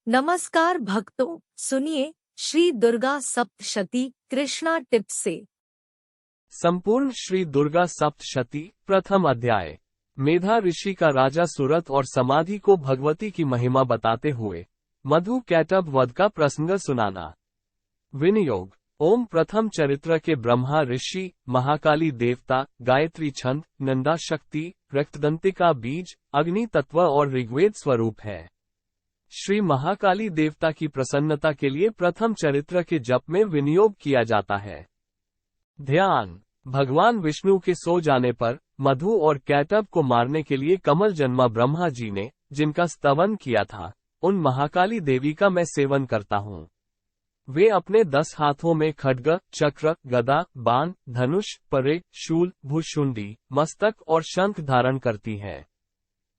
नमस्कार भक्तों, सुनिए श्री दुर्गा सप्तशती कृष्णा टिप्स से। संपूर्ण श्री दुर्गा सप्तशती प्रथम अध्याय। मेधा ऋषि का राजा सुरथ और समाधि को भगवती की महिमा बताते हुए मधु कैटभ वध का प्रसंग सुनाना। विनियोग। ओम प्रथम चरित्र के ब्रह्मा ऋषि, महाकाली देवता, गायत्री छंद, नंदा शक्ति, रक्तदंतिका बीज, अग्नि तत्व और ऋग्वेद स्वरूप है। श्री महाकाली देवता की प्रसन्नता के लिए प्रथम चरित्र के जप में विनियोग किया जाता है। ध्यान। भगवान विष्णु के सो जाने पर मधु और कैटभ को मारने के लिए कमल जन्मा ब्रह्मा जी ने जिनका स्तवन किया था, उन महाकाली देवी का मैं सेवन करता हूँ। वे अपने 10 हाथों में खड्ग, चक्र, गदा, बाण, धनुष, परे, शूल, भुशुंडी, मस्तक और शंख धारण करती हैं।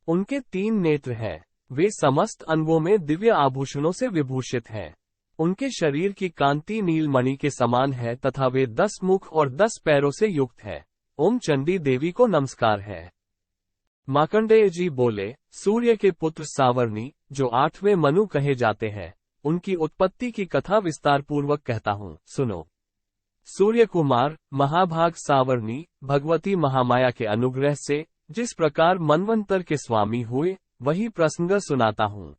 उनके 3 नेत्र हैं। वे समस्त अंगों में दिव्य आभूषणों से विभूषित हैं। उनके शरीर की कांति नीलमणि के समान है तथा वे 10 मुख और 10 पैरों से युक्त है। ओम चंडी देवी को नमस्कार है। मार्कंडेय जी बोले, सूर्य के पुत्र सावर्णी, जो 8वें मनु कहे जाते हैं, उनकी उत्पत्ति की कथा विस्तार पूर्वक कहता हूँ, सुनो। सूर्य कुमार महाभाग सावर्णी भगवती महामाया के अनुग्रह से जिस प्रकार मनवंतर के स्वामी हुए, वही प्रसंग सुनाता हूँ।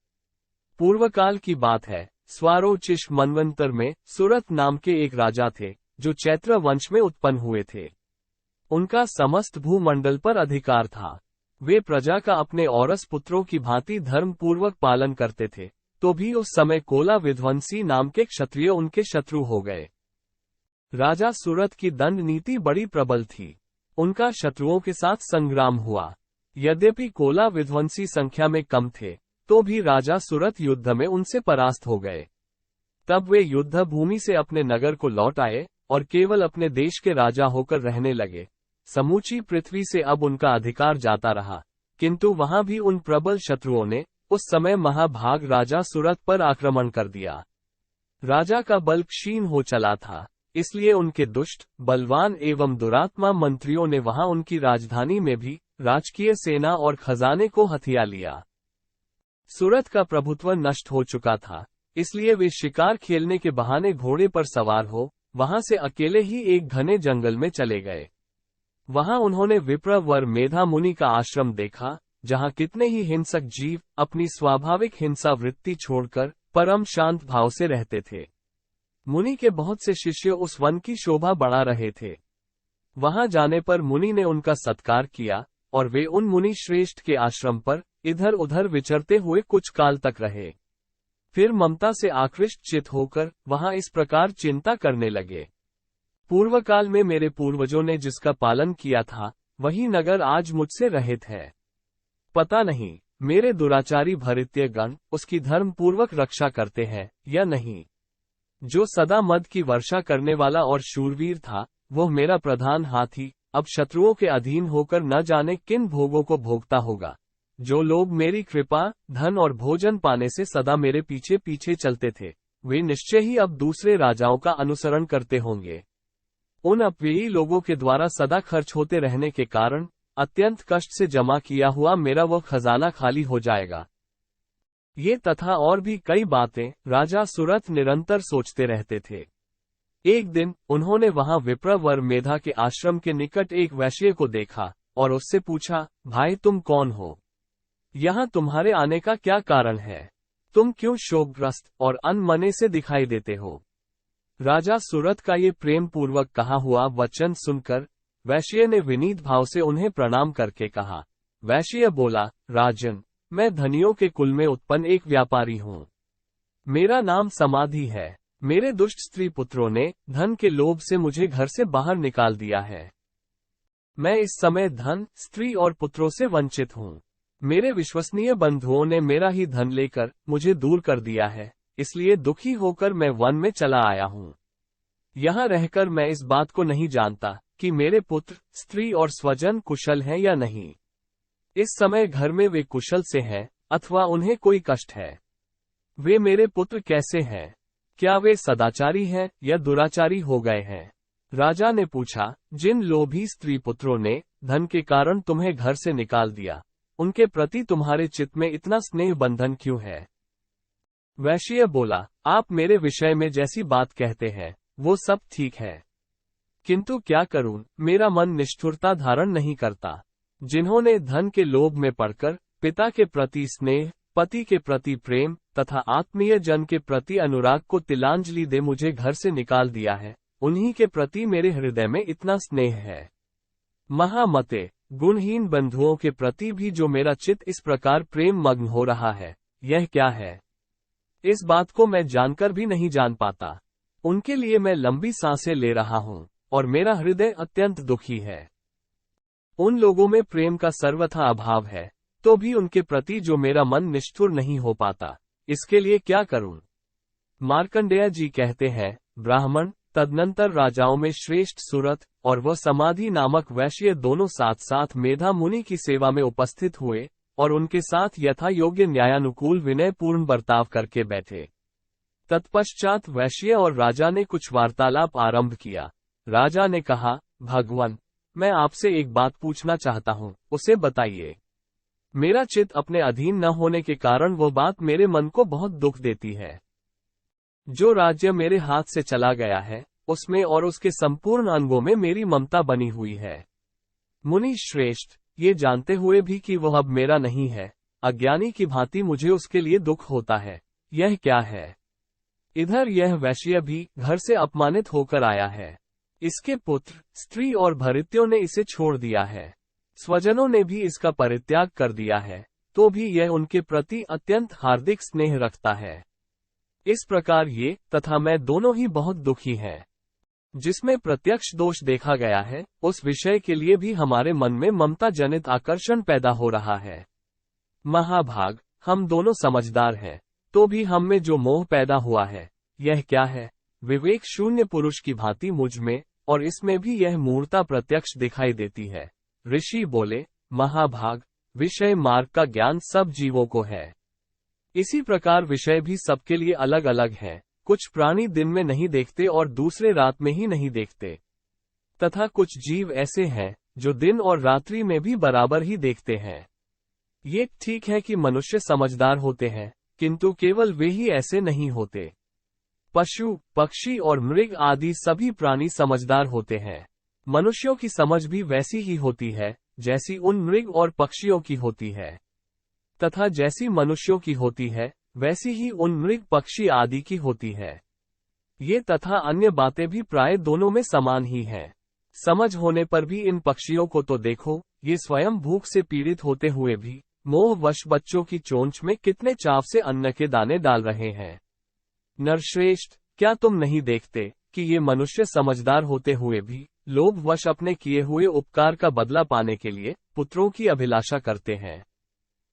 पूर्वकाल की बात है। स्वारोचिष मनवंतर में सुरथ नाम के एक राजा थे, जो चैत्र वंश में उत्पन्न हुए थे। उनका समस्त भूमंडल पर अधिकार था। वे प्रजा का अपने औरस पुत्रों की भांति धर्म पूर्वक पालन करते थे, तो भी उस समय कोला विध्वंसी नाम के क्षत्रिय उनके शत्रु हो गए। राजा सुरथ की दंड नीति बड़ी प्रबल थी। उनका शत्रुओं के साथ संग्राम हुआ। यद्यपि कोला विध्वंसी संख्या में कम थे, तो भी राजा सुरथ युद्ध में उनसे परास्त हो गए। तब वे युद्ध भूमि से अपने नगर को लौट आए और केवल अपने देश के राजा होकर रहने लगे। समूची पृथ्वी से अब उनका अधिकार जाता रहा, किंतु वहां भी उन प्रबल शत्रुओं ने उस समय महाभाग राजा सुरथ पर आक्रमण कर दिया। राजा का बल क्षीण हो चला था, इसलिए उनके दुष्ट, बलवान एवं दुरात्मा मंत्रियों ने वहां उनकी राजधानी में भी राजकीय सेना और खजाने को हथिया लिया। सुरथ का प्रभुत्व नष्ट हो चुका था, इसलिए वे शिकार खेलने के बहाने घोड़े पर सवार हो वहां से अकेले ही एक घने जंगल में चले गए। वहां उन्होंने विप्र वर मेधा मुनि का आश्रम देखा, जहां कितने ही हिंसक जीव अपनी स्वाभाविक हिंसा वृत्ति छोड़कर परम शांत भाव से रहते थे। मुनि के बहुत से शिष्य उस वन की शोभा बढ़ा रहे थे। वहां जाने पर मुनि ने उनका सत्कार किया और वे उन मुनि श्रेष्ठ के आश्रम पर इधर उधर विचरते हुए कुछ काल तक रहे। फिर ममता से आकृष्ट चित होकर वहां इस प्रकार चिंता करने लगे, पूर्व काल में मेरे पूर्वजों ने जिसका पालन किया था, वही नगर आज मुझसे रहित है। पता नहीं मेरे दुराचारी भृत्य गण उसकी धर्म पूर्वक रक्षा करते हैं या नहीं। जो सदा मद की वर्षा करने वाला और शूरवीर था, वो मेरा प्रधान हाथी अब शत्रुओं के अधीन होकर न जाने किन भोगों को भोगता होगा। जो लोग मेरी कृपा, धन और भोजन पाने से सदा मेरे पीछे पीछे चलते थे, वे निश्चय ही अब दूसरे राजाओं का अनुसरण करते होंगे। उन अपव्ययी लोगों के द्वारा सदा खर्च होते रहने के कारण अत्यंत कष्ट से जमा किया हुआ मेरा वह खजाना खाली हो जाएगा। ये तथा और भी कई बातें राजा सुरथ निरंतर सोचते रहते थे। एक दिन उन्होंने वहां विप्र वर मेधा के आश्रम के निकट एक वैश्य को देखा और उससे पूछा, भाई तुम कौन हो? यहाँ तुम्हारे आने का क्या कारण है? तुम क्यों शोकग्रस्त और अनमने से दिखाई देते हो? राजा सुरथ का ये प्रेम पूर्वक कहा हुआ वचन सुनकर वैश्य ने विनीत भाव से उन्हें प्रणाम करके कहा। वैश्य बोला, राजन, मैं धनियों के कुल में उत्पन्न एक व्यापारी हूँ। मेरा नाम समाधि है। मेरे दुष्ट स्त्री पुत्रों ने धन के लोभ से मुझे घर से बाहर निकाल दिया है। मैं इस समय धन, स्त्री और पुत्रों से वंचित हूँ। मेरे विश्वसनीय बंधुओं ने मेरा ही धन लेकर मुझे दूर कर दिया है, इसलिए दुखी होकर मैं वन में चला आया हूँ। यहाँ रहकर मैं इस बात को नहीं जानता कि मेरे पुत्र, स्त्री और स्वजन कुशल हैं या नहीं। इस समय घर में वे कुशल से हैं अथवा उन्हें कोई कष्ट है। वे मेरे पुत्र कैसे हैं? क्या वे सदाचारी हैं या दुराचारी हो गए हैं? राजा ने पूछा, जिन लोभी स्त्री पुत्रों ने धन के कारण तुम्हें घर से निकाल दिया, उनके प्रति तुम्हारे चित्त में इतना स्नेह बंधन क्यों है? वैश्य बोला, आप मेरे विषय में जैसी बात कहते हैं वो सब ठीक है, किंतु क्या करूं, मेरा मन निष्ठुरता धारण नहीं करता। जिन्होंने धन के लोभ में पड़कर पिता के प्रति स्नेह, पति के प्रति प्रेम तथा आत्मीय जन के प्रति अनुराग को तिलांजलि दे मुझे घर से निकाल दिया है, उन्हीं के प्रति मेरे हृदय में इतना स्नेह है। महामते, गुणहीन बंधुओं के प्रति भी जो मेरा चित्त इस प्रकार प्रेम मग्न हो रहा है, यह क्या है? इस बात को मैं जानकर भी नहीं जान पाता। उनके लिए मैं लंबी सांसें ले रहा हूं और मेरा हृदय अत्यंत दुखी है। उन लोगों में प्रेम का सर्वथा अभाव है, तो भी उनके प्रति जो मेरा मन निष्ठुर नहीं हो पाता, इसके लिए क्या करूं? मार्कंडेय जी कहते हैं, ब्राह्मण, तदनंतर राजाओं में श्रेष्ठ सुरथ और वह समाधि नामक वैश्य दोनों साथ साथ मेधा मुनि की सेवा में उपस्थित हुए और उनके साथ यथा योग्य न्यायानुकूल विनयपूर्ण बर्ताव करके बैठे। तत्पश्चात वैश्य और राजा ने कुछ वार्तालाप आरंभ किया। राजा ने कहा, भगवान, मैं आपसे एक बात पूछना चाहता हूँ, उसे बताइए। मेरा चित्त अपने अधीन न होने के कारण वह बात मेरे मन को बहुत दुख देती है। जो राज्य मेरे हाथ से चला गया है, उसमें और उसके संपूर्ण अंगों में मेरी ममता बनी हुई है। मुनि श्रेष्ठ, ये जानते हुए भी कि वह अब मेरा नहीं है, अज्ञानी की भांति मुझे उसके लिए दुख होता है। यह क्या है? इधर यह वैश्य भी घर से अपमानित होकर आया है। इसके पुत्र, स्त्री और भृत्यों ने इसे छोड़ दिया है। स्वजनों ने भी इसका परित्याग कर दिया है, तो भी यह उनके प्रति अत्यंत हार्दिक स्नेह रखता है। इस प्रकार ये तथा मैं दोनों ही बहुत दुखी हैं। जिसमें प्रत्यक्ष दोष देखा गया है, उस विषय के लिए भी हमारे मन में ममता जनित आकर्षण पैदा हो रहा है। महाभाग, हम दोनों समझदार हैं, तो भी हम में जो मोह पैदा हुआ है, यह क्या है? विवेक शून्य पुरुष की भांति मुझ में और इसमें भी यह मूर्ता प्रत्यक्ष दिखाई देती है। ऋषि बोले, महाभाग, विषय मार्ग का ज्ञान सब जीवों को है। इसी प्रकार विषय भी सबके लिए अलग अलग है। कुछ प्राणी दिन में नहीं देखते और दूसरे रात में ही नहीं देखते, तथा कुछ जीव ऐसे हैं जो दिन और रात्रि में भी बराबर ही देखते हैं। ये ठीक है कि मनुष्य समझदार होते हैं, किंतु केवल वे ही ऐसे नहीं होते। पशु, पक्षी और मृग आदि सभी प्राणी समझदार होते हैं। मनुष्यों की समझ भी वैसी ही होती है जैसी उन मृग और पक्षियों की होती है, तथा जैसी मनुष्यों की होती है वैसी ही उन मृग पक्षी आदि की होती है। ये तथा अन्य बातें भी प्राय दोनों में समान ही हैं। समझ होने पर भी इन पक्षियों को तो देखो, ये स्वयं भूख से पीड़ित होते हुए भी मोहवश बच्चों की चोंच में कितने चाव से अन्न के दाने डाल रहे हैं। नरश्रेष्ठ, क्या तुम नहीं देखते कि ये मनुष्य समझदार होते हुए भी लोभवश अपने किए हुए उपकार का बदला पाने के लिए पुत्रों की अभिलाषा करते हैं?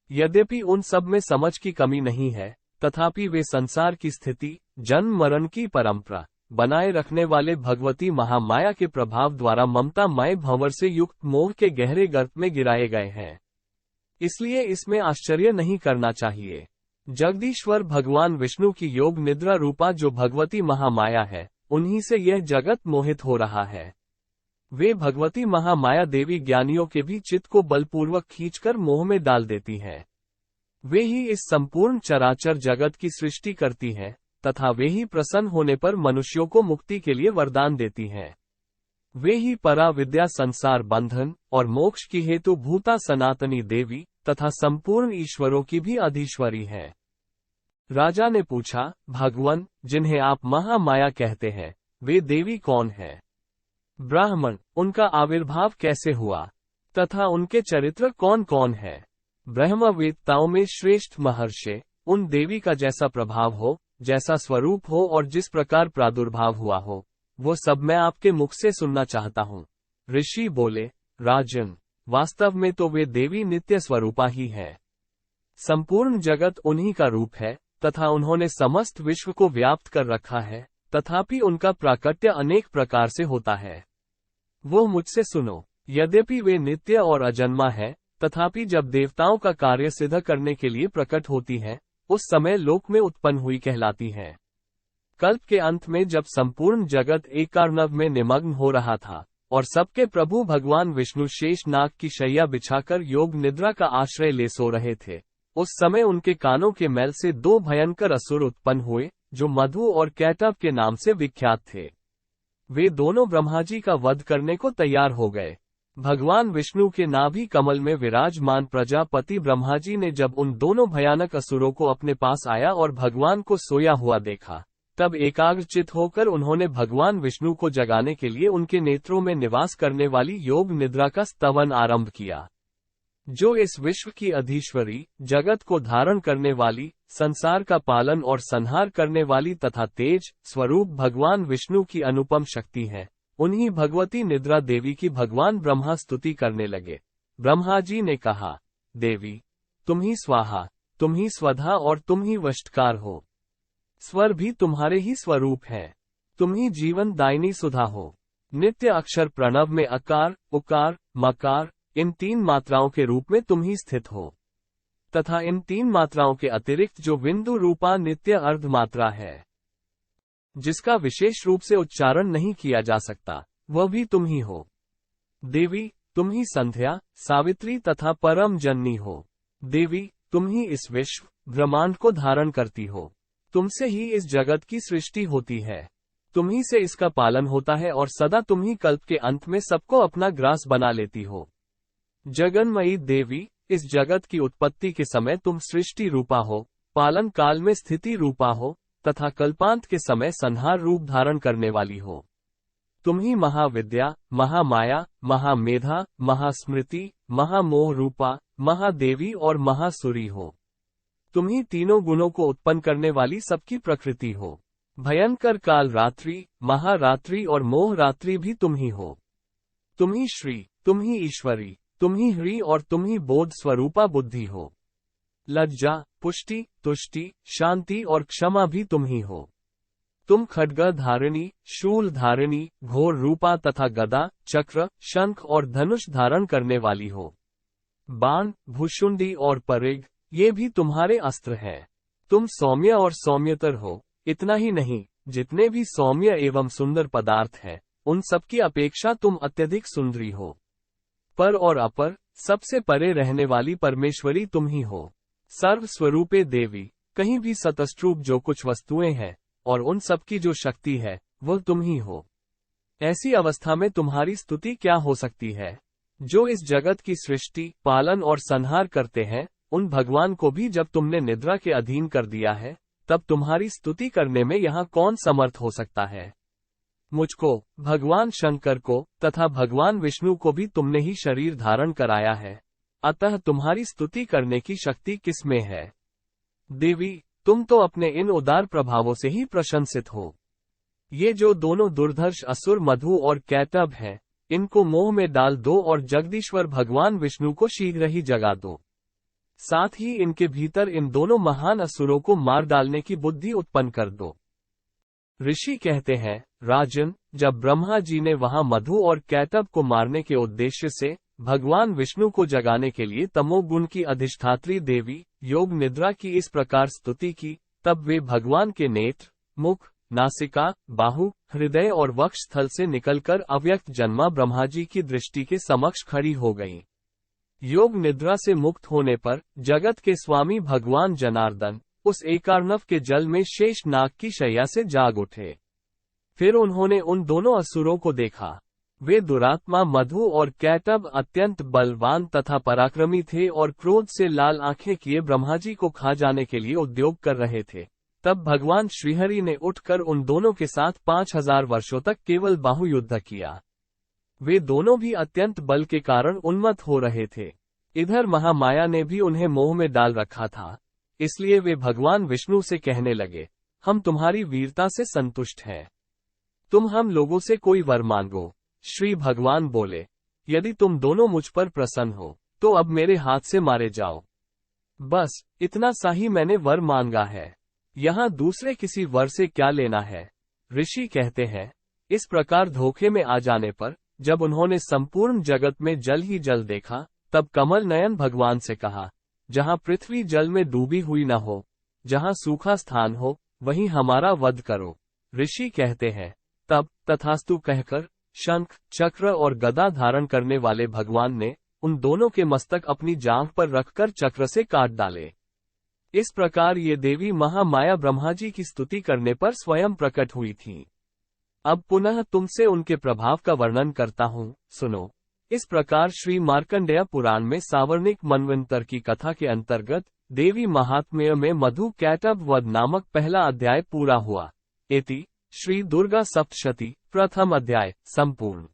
यद्यपि उन सब में समझ की कमी नहीं है, तथापि वे संसार की स्थिति, जन्म मरण की परंपरा बनाए रखने वाले भगवती महामाया के प्रभाव द्वारा ममतामय भंवर से युक्त मोह के गहरे गर्त में गिराए गए हैं। इसलिए इसमें आश्चर्य नहीं करना चाहिए। जगदीश्वर भगवान विष्णु की योग निद्रा रूपा जो भगवती महामाया है, उन्हीं से यह जगत मोहित हो रहा है। वे भगवती महामाया देवी ज्ञानियों के भी चित्त को बलपूर्वक खींचकर मोह में डाल देती हैं। वे ही इस संपूर्ण चराचर जगत की सृष्टि करती हैं, तथा वे ही प्रसन्न होने पर मनुष्यों को मुक्ति के लिए वरदान देती हैं। वे ही परा विद्या, संसार बंधन और मोक्ष की हेतु भूता सनातनी देवी तथा संपूर्ण ईश्वरों की भी अधीश्वरी है। राजा ने पूछा, भगवान, जिन्हें आप महामाया कहते हैं, वे देवी कौन है? ब्राह्मण, उनका आविर्भाव कैसे हुआ तथा उनके चरित्र कौन कौन है? ब्रह्मवेत्ताओं में श्रेष्ठ महर्षि, उन देवी का जैसा प्रभाव हो, जैसा स्वरूप हो और जिस प्रकार प्रादुर्भाव हुआ हो, वो सब मैं आपके मुख से सुनना चाहता हूँ। ऋषि बोले, राजन, वास्तव में तो वे देवी नित्य स्वरूपा ही है। संपूर्ण जगत उन्हीं का रूप है तथा उन्होंने समस्त विश्व को व्याप्त कर रखा है, तथापि उनका प्राकट्य अनेक प्रकार से होता है। वो मुझसे सुनो। यद्यपि वे नित्य और अजन्मा है, तथापि जब देवताओं का कार्य सिद्ध करने के लिए प्रकट होती है, उस समय लोक में उत्पन्न हुई कहलाती हैं। कल्प के अंत में जब संपूर्ण जगत एकार्णव में निमग्न हो रहा था और सबके प्रभु भगवान विष्णु शेष नाग की शैया बिछाकर योग निद्रा का आश्रय ले सो रहे थे, उस समय उनके कानों के मैल से दो भयंकर असुर उत्पन्न हुए, जो मधु और कैटभ के नाम से विख्यात थे। वे दोनों ब्रह्माजी का वध करने को तैयार हो गए। भगवान विष्णु के नाभि कमल में विराजमान प्रजापति ब्रह्माजी ने जब उन दोनों भयानक असुरों को अपने पास आया और भगवान को सोया हुआ देखा, तब एकाग्रचित होकर उन्होंने भगवान विष्णु को जगाने के लिए उनके नेत्रों में निवास करने वाली योग निद्रा का स्तवन आरंभ किया, जो इस विश्व की अधीश्वरी, जगत को धारण करने वाली, संसार का पालन और संहार करने वाली तथा तेज स्वरूप भगवान विष्णु की अनुपम शक्ति है। उन्हीं भगवती निद्रा देवी की भगवान ब्रह्मा स्तुति करने लगे। ब्रह्मा जी ने कहा, देवी, तुम ही स्वाहा, तुम ही स्वधा और तुम ही वष्टकार हो। स्वर भी तुम्हारे ही स्वरूप है। तुम ही जीवन दायिनी सुधा हो। नित्य अक्षर प्रणव में अकार, उकार, मकार, इन तीन मात्राओं के रूप में तुम ही स्थित हो, तथा इन तीन मात्राओं के अतिरिक्त जो बिंदु रूपा नित्य अर्ध मात्रा है, जिसका विशेष रूप से उच्चारण नहीं किया जा सकता, वह भी तुम ही हो। देवी, तुम ही संध्या, सावित्री तथा परम जननी हो। देवी, तुम ही इस विश्व ब्रह्मांड को धारण करती हो। तुमसे ही इस जगत की सृष्टि होती है। तुम ही से इसका पालन होता है और सदा तुम ही कल्प के अंत में सबको अपना ग्रास बना लेती हो। जगन्मयी देवी, इस जगत की उत्पत्ति के समय तुम सृष्टि रूपा हो, पालन काल में स्थिति रूपा हो तथा कल्पांत के समय संहार रूप धारण करने वाली हो। तुम ही महाविद्या, महामाया, महामेधा, महास्मृति, महामोह रूपा, महादेवी और महासुरी हो। तुम ही तीनों गुणों को उत्पन्न करने वाली सबकी प्रकृति हो। भयंकर काल रात्रि, महारात्रि और मोह रात्रि भी तुम ही हो। तुम ही श्री, तुम ही ईश्वरी, तुम ही ह्री और तुम ही बोध स्वरूपा बुद्धि हो। लज्जा, पुष्टि, तुष्टि, शांति और क्षमा भी तुम ही हो। तुम खड्ग धारिणी, शूल धारिणी, घोर रूपा तथा गदा, चक्र, शंख और धनुष धारण करने वाली हो। बाण, भुशुंडी और परिग, ये भी तुम्हारे अस्त्र हैं। तुम सौम्य और सौम्यतर हो। इतना ही नहीं, जितने भी सौम्य एवं सुंदर पदार्थ हैं, उन सबकी अपेक्षा तुम अत्यधिक सुंदरी हो। पर और अपर, सबसे परे रहने वाली परमेश्वरी तुम ही हो। सर्व स्वरूपे देवी, कहीं भी सतस्ट्रूप जो कुछ वस्तुएं हैं और उन सब की जो शक्ति है, वह तुम ही हो। ऐसी अवस्था में तुम्हारी स्तुति क्या हो सकती है? जो इस जगत की सृष्टि, पालन और संहार करते हैं, उन भगवान को भी जब तुमने निद्रा के अधीन कर दिया है, तब तुम्हारी स्तुति करने में यहाँ कौन समर्थ हो सकता है? मुझको, भगवान शंकर को तथा भगवान विष्णु को भी तुमने ही शरीर धारण कराया है, अतः तुम्हारी स्तुति करने की शक्ति किसमें है? देवी, तुम तो अपने इन उदार प्रभावों से ही प्रशंसित हो। ये जो दोनों दुर्धर्ष असुर मधु और कैटभ हैं, इनको मोह में डाल दो और जगदीश्वर भगवान विष्णु को शीघ्र ही जगा दो। साथ ही इनके भीतर इन दोनों महान असुरों को मार डालने की बुद्धि उत्पन्न कर दो। ऋषि कहते हैं, राजन, जब ब्रह्मा जी ने वहां मधु और कैटभ को मारने के उद्देश्य से भगवान विष्णु को जगाने के लिए तमोगुण की अधिष्ठात्री देवी योग निद्रा की इस प्रकार स्तुति की, तब वे भगवान के नेत्र, मुख, नासिका, बाहु, हृदय और वक्ष स्थल से निकलकर अव्यक्त जन्मा ब्रह्माजी की दृष्टि के समक्ष खड़ी हो गईं। योग निद्रा से मुक्त होने पर जगत के स्वामी भगवान जनार्दन उस एकार्णव के जल में शेष नाग की शैया से जाग उठे। फिर उन्होंने उन दोनों असुरों को देखा। वे दुरात्मा मधु और कैटभ अत्यंत बलवान तथा पराक्रमी थे और क्रोध से लाल आंखें किए ब्रह्माजी को खा जाने के लिए उद्योग कर रहे थे। तब भगवान श्रीहरि ने उठकर उन दोनों के साथ 5000 वर्षों तक केवल बाहु युद्ध किया। वे दोनों भी अत्यंत बल के कारण उन्मत्त हो रहे थे। इधर महामाया ने भी उन्हें मोह में डाल रखा था, इसलिए वे भगवान विष्णु से कहने लगे, हम तुम्हारी वीरता से संतुष्ट हैं, तुम हम लोगों से कोई वर मांगो। श्री भगवान बोले, यदि तुम दोनों मुझ पर प्रसन्न हो, तो अब मेरे हाथ से मारे जाओ। बस इतना सा ही मैंने वर मांगा है, यहाँ दूसरे किसी वर से क्या लेना है। ऋषि कहते हैं, इस प्रकार धोखे में आ जाने पर जब उन्होंने संपूर्ण जगत में जल ही जल देखा, तब कमल नयन भगवान से कहा, जहाँ पृथ्वी जल में डूबी हुई न हो, जहाँ सूखा स्थान हो, वहीं हमारा वध करो। ऋषि कहते हैं, तब तथास्तु कहकर शंख, चक्र और गदा धारण करने वाले भगवान ने उन दोनों के मस्तक अपनी जांघ पर रखकर चक्र से काट डाले। इस प्रकार ये देवी महामाया ब्रह्मा जी की स्तुति करने पर स्वयं प्रकट हुई थीं। अब पुनः तुमसे उनके प्रभाव का वर्णन करता हूँ, सुनो। इस प्रकार श्री मार्कंडेय पुराण में सावर्णिक मनवंतर की कथा के अंतर्गत देवी महात्म्य में मधु कैटभ वध नामक पहला अध्याय पूरा हुआ। इति श्री दुर्गा सप्तशती प्रथम अध्याय संपूर्ण।